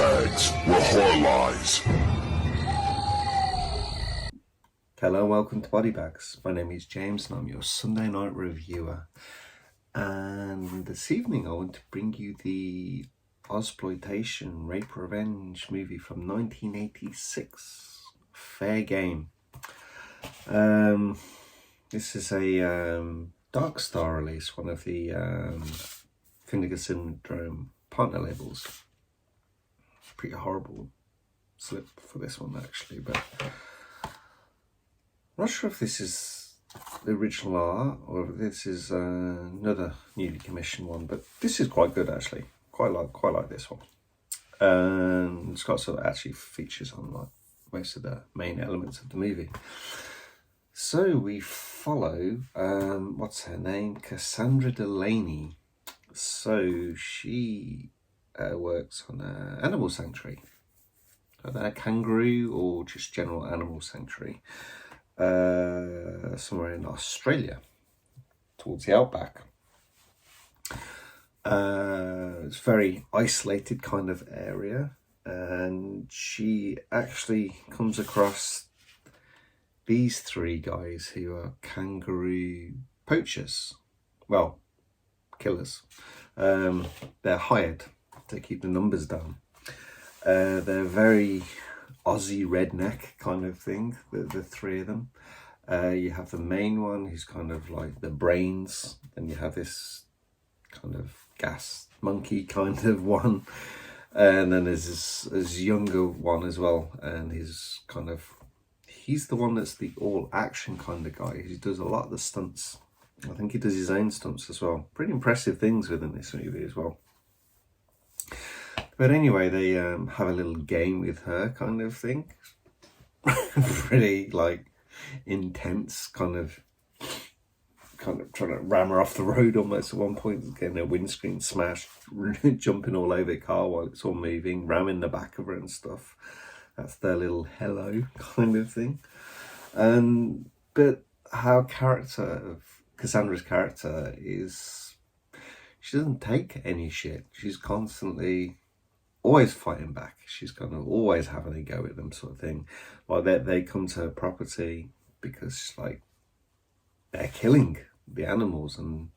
bags where horror lies. Hello, welcome to Body Bags. My name is James and I'm your Sunday night reviewer. And this evening I want to bring you the Ozploitation Rape Revenge movie from 1986, Fair Game. This is a Dark Star release, one of the Vinegar Syndrome partner labels. Pretty horrible slip for this one actually, but I'm not sure if this is the original art or if this is another newly commissioned one, but this is quite good actually. Quite like this one. It's got sort of actually features on like most of the main elements of the movie. So we follow what's her name? Cassandra Delaney. So she works on an animal sanctuary, a kangaroo or just general animal sanctuary, somewhere in Australia, towards the outback. It's a very isolated kind of area, and she actually comes across these three guys who are kangaroo poachers, well, killers. They're hired to keep the numbers down. They're very Aussie redneck kind of thing, the three of them. You have the main one who's kind of like the brains, and you have this kind of gas monkey kind of one, and then there's this younger one as well, and he's the one that's the all action kind of guy. He does a lot of the stunts. I think he does his own stunts as well. Pretty impressive things within this movie as well. But anyway, they have a little game with her kind of thing. Pretty like intense, kind of trying to ram her off the road almost at one point, getting her windscreen smashed, jumping all over the car while it's all moving, ramming the back of her and stuff. That's their little hello kind of thing. But her character, of Cassandra's character, is she doesn't take any shit. She's constantly always fighting back. She's kind of always having a go at them, sort of thing. Like they come to her property because like they're killing the animals, and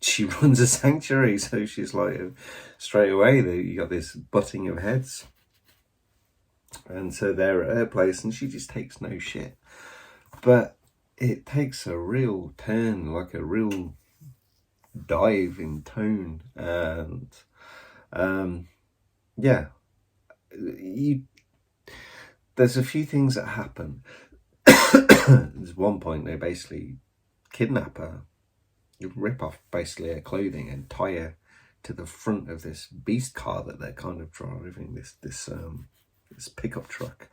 she runs a sanctuary, so she's like straight away you got this butting of heads. And so they're at her place and she just takes no shit. But it takes a real turn, like a real dive in tone. And yeah, there's a few things that happen. There's one point they basically kidnap her, rip off basically her clothing and tie her to the front of this beast car that they're kind of driving, this pickup truck,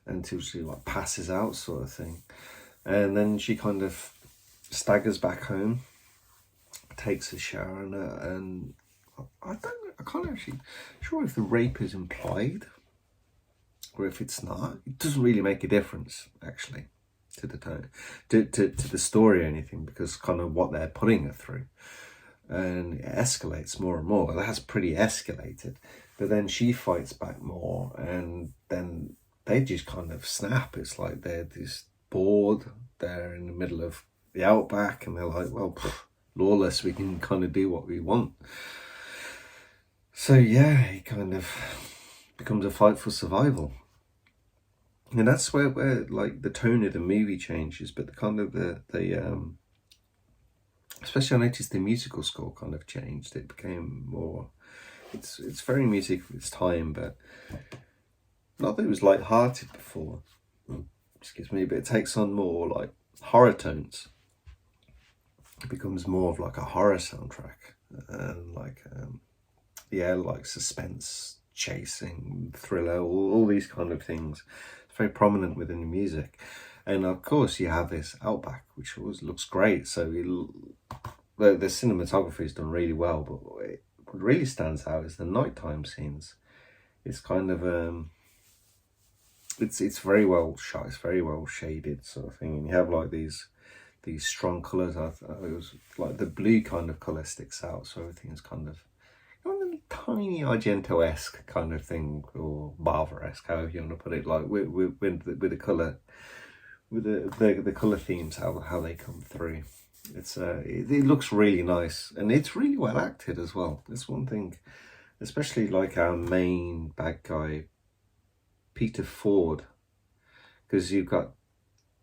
until she like passes out, sort of thing. And then she kind of staggers back home, takes a shower, and I can't actually sure if the rape is implied or if it's not. It doesn't really make a difference actually to the tone, to the story or anything, because kind of what they're putting her through, and it escalates more and more. That's pretty escalated. But then she fights back more, and then they just kind of snap. It's like they're just bored. They're in the middle of the outback, and they're like, well, lawless, we can kind of do what we want. So yeah, it kind of becomes a fight for survival. And that's where like the tone of the movie changes, but the kind of the especially I noticed the musical score kind of changed. It became more, it's very music of its time, but not that it was light-hearted before, excuse me, but it takes on more like horror tones. It becomes more of like a horror soundtrack, and like like suspense, chasing, thriller, all these kind of things. It's very prominent within the music. And of course you have this outback, which always looks great. So the cinematography is done really well, but what really stands out is the nighttime scenes. It's kind of it's very well shot. It's very well shaded, sort of thing. And you have like these strong colours. It was like the blue kind of colour sticks out, so everything is kind of tiny Argento-esque kind of thing, or Bava-esque, however you want to put it, like with the colour, with the colour themes, how they come through. It looks really nice, and it's really well acted as well. That's one thing, especially like our main bad guy, Peter Ford, because you've got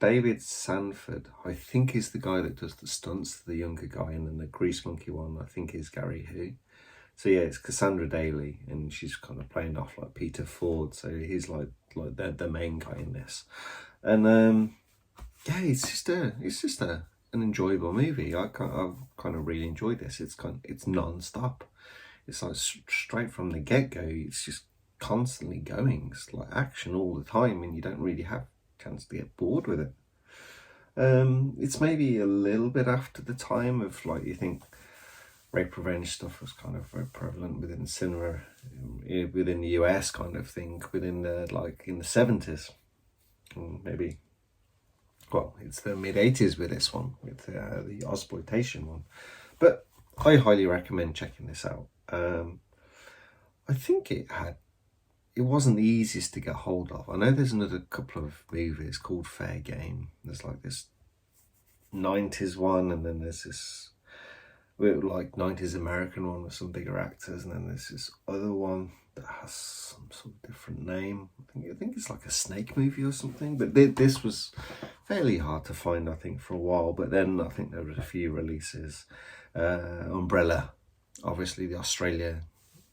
David Sanford, I think is the guy that does the stunts, the younger guy, and then the Grease Monkey one, I think is Gary Hu. So yeah, it's Cassandra Daly, and she's kind of playing off like Peter Ford, so he's like the main guy in this. And yeah, it's just an enjoyable movie. I've kind of really enjoyed this. It's non-stop. It's like straight from the get-go. It's just constantly going. It's like action all the time, and you don't really have a chance to get bored with it. It's maybe a little bit after the time of, like, you think rape revenge stuff was kind of very prevalent within cinema, within the US kind of thing, within like in the 70s, maybe. Well, it's the mid-80s with this one, with the Ozploitation one. But I highly recommend checking this out. I think it wasn't the easiest to get hold of. I know there's another couple of movies called Fair Game. There's like this 90s one, and then there's this like 90s American one with some bigger actors, and then there's this other one that has some sort of different name. I think it's like a snake movie or something. But this was fairly hard to find, I think, for a while. But then I think there was a few releases. Umbrella, obviously the Australia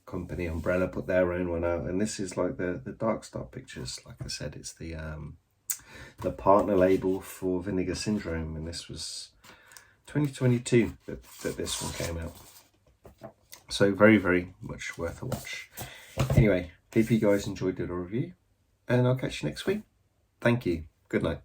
company Umbrella, put their own one out, and this is like the Dark Star Pictures. Like I said, it's the partner label for Vinegar Syndrome, and this was 2022 that this one came out. So very, very much worth a watch. Anyway, hope you guys enjoyed the review, and I'll catch you next week. Thank you. Good night.